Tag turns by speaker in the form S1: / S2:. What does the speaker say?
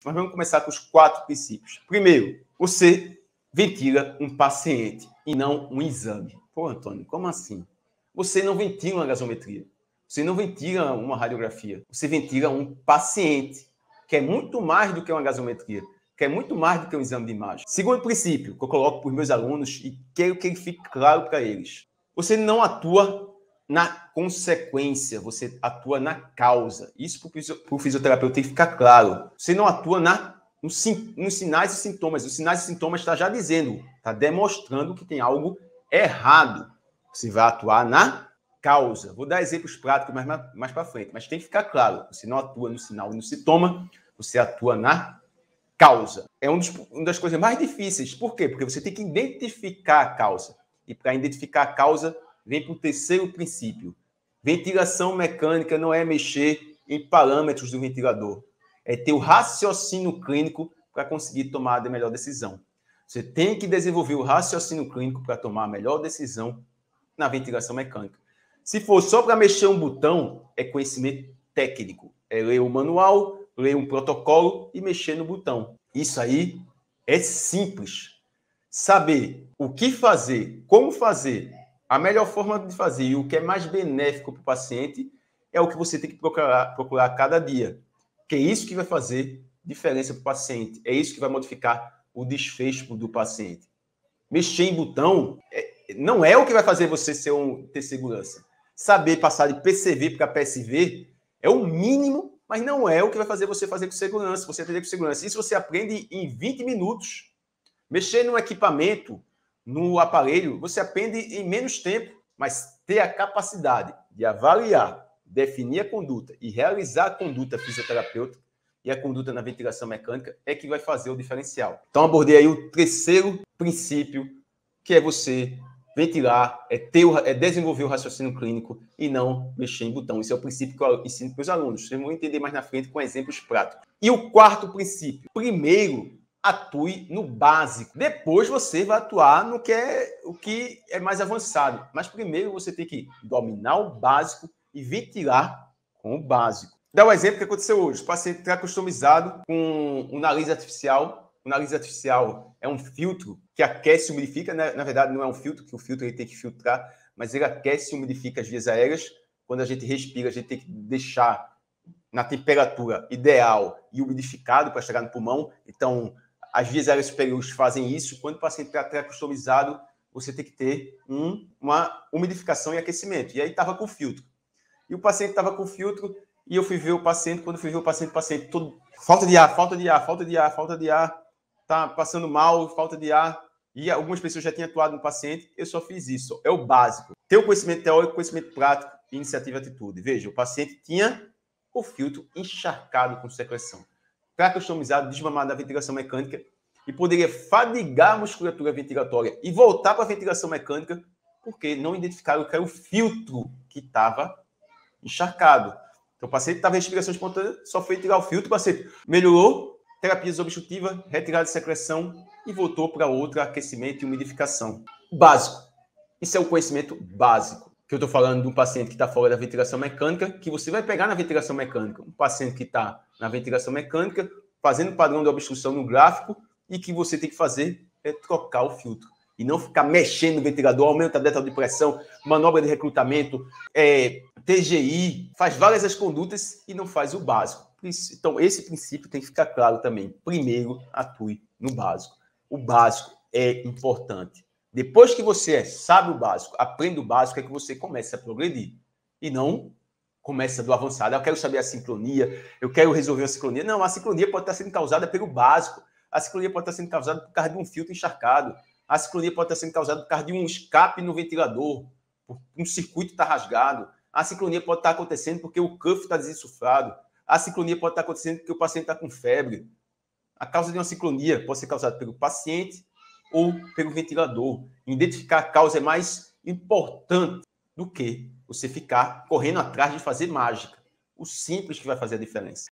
S1: Mas vamos começar com os 4 princípios. Primeiro, você ventila um paciente e não um exame. Pô, Antônio, como assim? Você não ventila uma gasometria. Você não ventila uma radiografia. Você ventila um paciente, que é muito mais do que uma gasometria, que é muito mais do que um exame de imagem. Segundo princípio, que eu coloco para os meus alunos e quero que ele fique claro para eles. Você não atua na consequência, você atua na causa. Isso para o fisioterapeuta tem que ficar claro. Você não atua nos sinais e sintomas. Os sinais e sintomas está já dizendo, está demonstrando que tem algo errado. Você vai atuar na causa. Vou dar exemplos práticos mais para frente, mas tem que ficar claro. Você não atua no sinal e no sintoma, você atua na causa. É uma das coisas mais difíceis. Por quê? Porque você tem que identificar a causa. E para identificar a causa, vem para o terceiro princípio. Ventilação mecânica não é mexer em parâmetros do ventilador. É ter o raciocínio clínico para conseguir tomar a melhor decisão. Você tem que desenvolver o raciocínio clínico para tomar a melhor decisão na ventilação mecânica. Se for só para mexer um botão, é conhecimento técnico. É ler o manual, ler um protocolo e mexer no botão. Isso aí é simples. Saber o que fazer, como fazer, a melhor forma de fazer e o que é mais benéfico para o paciente é o que você tem que procurar cada dia. Que é isso que vai fazer diferença para o paciente. É isso que vai modificar o desfecho do paciente. Mexer em botão não é o que vai fazer você ter segurança. Saber passar de PCV para PSV é o mínimo, mas não é o que vai fazer você fazer com segurança, você atender com segurança. Isso você aprende em 20 minutos. Mexer no equipamento, no aparelho, você aprende em menos tempo, mas ter a capacidade de avaliar, definir a conduta e realizar a conduta fisioterapêutica e a conduta na ventilação mecânica é que vai fazer o diferencial. Então, abordei aí o terceiro princípio, que é você ventilar, é desenvolver o raciocínio clínico e não mexer em botão. Esse é o princípio que eu ensino para os alunos. Vocês vão entender mais na frente com exemplos práticos. E o quarto princípio. Primeiro, atue no básico. Depois você vai atuar no que é mais avançado. Mas primeiro você tem que dominar o básico e ventilar com o básico. Dá um exemplo que aconteceu hoje. O paciente está customizado com um nariz artificial. O nariz artificial é um filtro que aquece e umidifica. Né? Na verdade, não é um filtro, que o filtro ele tem que filtrar, mas ele aquece e umidifica as vias aéreas. Quando a gente respira, a gente tem que deixar na temperatura ideal e umidificado para chegar no pulmão. Então, as vias aéreas superiores fazem isso. Quando o paciente está customizado, você tem que ter uma umidificação e aquecimento. E aí estava com filtro. E o paciente estava com filtro e eu fui ver o paciente. Quando eu fui ver o paciente todo... Falta de ar. Tá passando mal, falta de ar. E algumas pessoas já tinham atuado no paciente. Eu só fiz isso. É o básico. Ter o conhecimento teórico, conhecimento prático, iniciativa e atitude. Veja, o paciente tinha o filtro encharcado com secreção. Pré-customizado, desmamado da ventilação mecânica e poderia fadigar a musculatura ventilatória e voltar para a ventilação mecânica porque não identificaram que era o filtro que estava encharcado. Então, o paciente estava em respiração espontânea, só foi tirar o filtro, o paciente melhorou, terapia desobstrutiva, retirada de secreção e voltou para outra, aquecimento e umidificação. Básico. Isso é o conhecimento básico. Que eu estou falando de um paciente que está fora da ventilação mecânica, que você vai pegar na ventilação mecânica. Um paciente que está na ventilação mecânica, fazendo padrão de obstrução no gráfico, e que você tem que fazer é trocar o filtro. E não ficar mexendo no ventilador, aumenta a delta de pressão, manobra de recrutamento, TGI, faz várias as condutas e não faz o básico. Então, esse princípio tem que ficar claro também. Primeiro, atue no básico. O básico é importante. Depois que você sabe o básico, aprende o básico, é que você começa a progredir. E não começa do avançado. Eu quero saber a sincronia, eu quero resolver a sincronia. Não, a sincronia pode estar sendo causada pelo básico. A sincronia pode estar sendo causada por causa de um filtro encharcado. A sincronia pode estar sendo causada por causa de um escape no ventilador, um circuito está rasgado. A sincronia pode estar acontecendo porque o cuff está desinsuflado. A sincronia pode estar acontecendo porque o paciente está com febre. A causa de uma sincronia pode ser causada pelo paciente ou pelo ventilador. Identificar a causa é mais importante do que você ficar correndo atrás de fazer mágica. O simples que vai fazer a diferença.